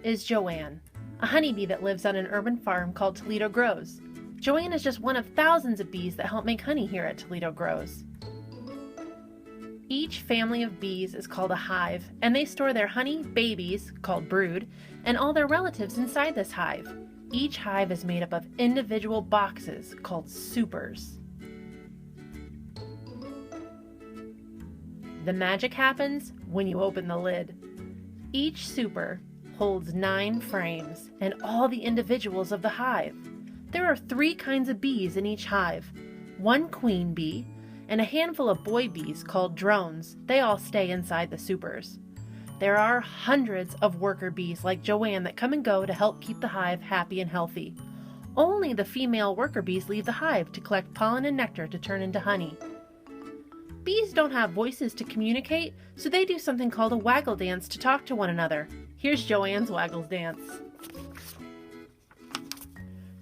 is Joanne, a honeybee that lives on an urban farm called Toledo Grows. Joanne is just one of thousands of bees that help make honey here at Toledo Grows. Each family of bees is called a hive, and they store their honey babies, called brood, and all their relatives inside this hive. Each hive is made up of individual boxes called supers. The magic happens when you open the lid. Each super holds 9 frames and all the individuals of the hive. There are 3 kinds of bees in each hive. 1 queen bee and a handful of boy bees called drones. They all stay inside the supers. There are hundreds of worker bees like Joanne that come and go to help keep the hive happy and healthy. Only the female worker bees leave the hive to collect pollen and nectar to turn into honey. Bees don't have voices to communicate, so they do something called a waggle dance to talk to one another. Here's Joanne's waggle dance.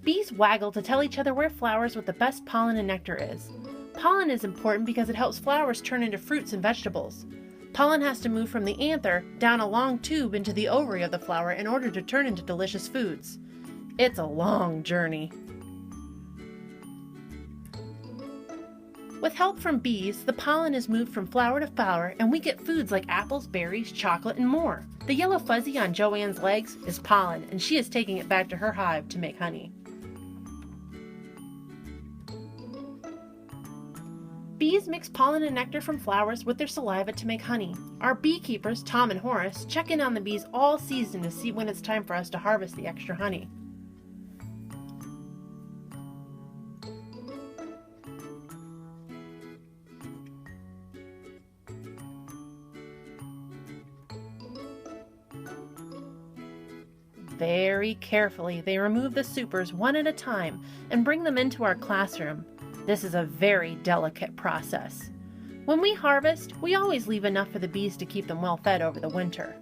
Bees waggle to tell each other where flowers with the best pollen and nectar is. Pollen is important because it helps flowers turn into fruits and vegetables. Pollen has to move from the anther down a long tube into the ovary of the flower in order to turn into delicious foods. It's a long journey. With help from bees, the pollen is moved from flower to flower and we get foods like apples, berries, chocolate, and more. The yellow fuzzy on Joanne's legs is pollen, and she is taking it back to her hive to make honey. Bees mix pollen and nectar from flowers with their saliva to make honey. Our beekeepers, Tom and Horace, check in on the bees all season to see when it's time for us to harvest the extra honey. Very carefully, they remove the supers one at a time and bring them into our classroom. This is a very delicate process. When we harvest, we always leave enough for the bees to keep them well fed over the winter.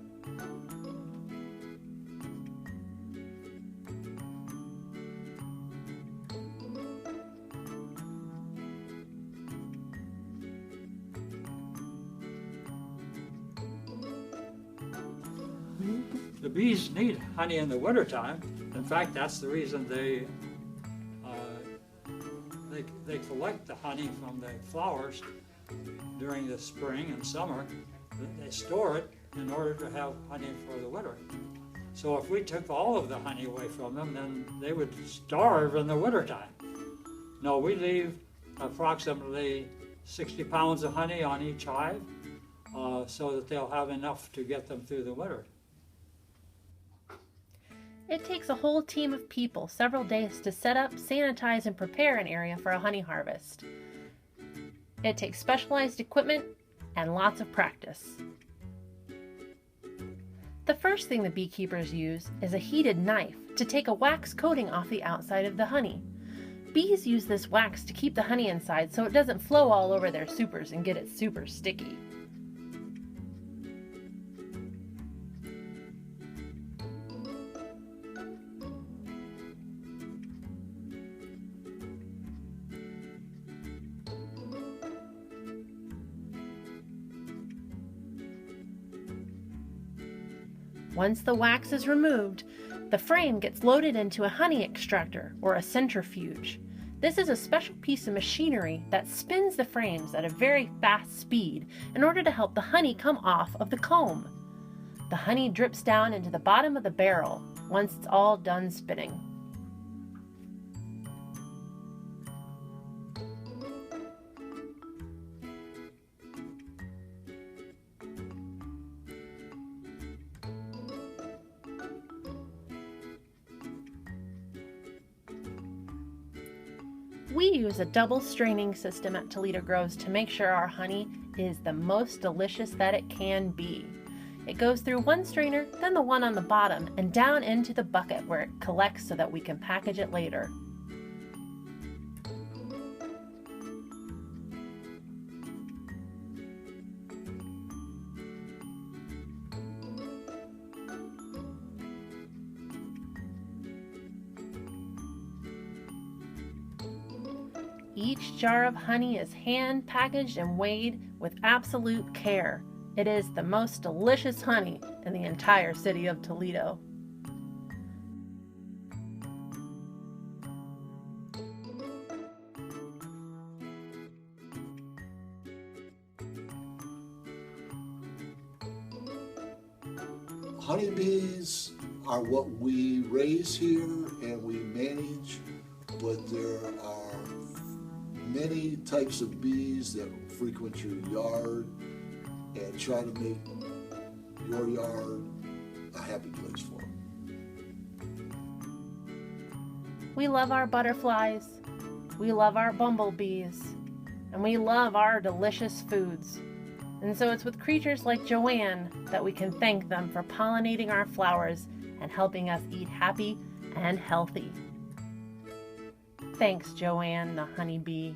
The bees need honey in the wintertime. In fact, that's the reason they collect the honey from the flowers during the spring and summer. They store it in order to have honey for the winter. So if we took all of the honey away from them, then they would starve in the wintertime. No, we leave approximately 60 pounds of honey on each hive so that they'll have enough to get them through the winter. It takes a whole team of people several days to set up, sanitize, and prepare an area for a honey harvest. It takes specialized equipment and lots of practice. The first thing the beekeepers use is a heated knife to take a wax coating off the outside of the honey. Bees use this wax to keep the honey inside so it doesn't flow all over their supers and get it super sticky. Once the wax is removed, the frame gets loaded into a honey extractor or a centrifuge. This is a special piece of machinery that spins the frames at a very fast speed in order to help the honey come off of the comb. The honey drips down into the bottom of the barrel once it's all done spinning. We use a double straining system at Toledo Grows to make sure our honey is the most delicious that it can be. It goes through one strainer, then the one on the bottom, and down into the bucket where it collects so that we can package it later. Each jar of honey is hand packaged and weighed with absolute care. It is the most delicious honey in the entire city of Toledo. are what we raise here and we manage, but there are many types of bees that frequent your yard and try to make your yard a happy place for them. We love our butterflies, we love our bumblebees, and we love our delicious foods. And so it's with creatures like Joanne that we can thank them for pollinating our flowers and helping us eat happy and healthy. Thanks, Joanne the honeybee.